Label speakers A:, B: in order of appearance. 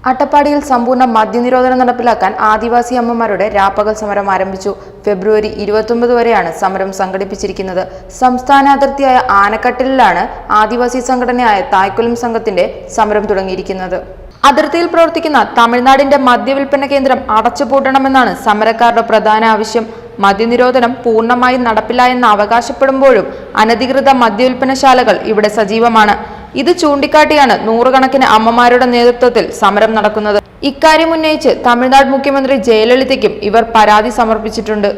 A: അട്ടപ്പാടിയിൽ സമ്പൂർണ്ണ മദ്യനിരോധനം നടപ്പിലാക്കാൻ ആദിവാസി അമ്മമാരുടെ രാപ്പകൽ സമരം ആരംഭിച്ചു. ഫെബ്രുവരി 29 വരെയാണ് സമരം സംഘടിപ്പിച്ചിരിക്കുന്നത്. സംസ്ഥാന അതിർത്തിയായ ആനക്കട്ടിലാണ് ആദിവാസി സംഘടനയായ തായ്ക്കുലം സംഘത്തിന്റെ സമരം തുടങ്ങിയിരിക്കുന്നത്. അതിർത്തിയിൽ പ്രവർത്തിക്കുന്ന തമിഴ്നാടിന്റെ മദ്യവിൽപ്പന കേന്ദ്രം അടച്ചുപൂട്ടണമെന്നാണ് സമരക്കാരുടെ പ്രധാന ആവശ്യം. മദ്യനിരോധനം പൂർണ്ണമായും നടപ്പിലായെന്ന് അവകാശപ്പെടുമ്പോഴും അനധികൃത മദ്യവിൽപ്പനശാലകൾ ഇവിടെ സജീവമാണ്. ഇത് ചൂണ്ടിക്കാട്ടിയാണ് നൂറുകണക്കിന് അമ്മമാരുടെ നേതൃത്വത്തിൽ സമരം നടക്കുന്നത്. ഇക്കാര്യം ഉന്നയിച്ച് തമിഴ്നാട് മുഖ്യമന്ത്രി ജയലളിതയ്ക്കും ഇവർ പരാതി സമർപ്പിച്ചിട്ടുണ്ട്.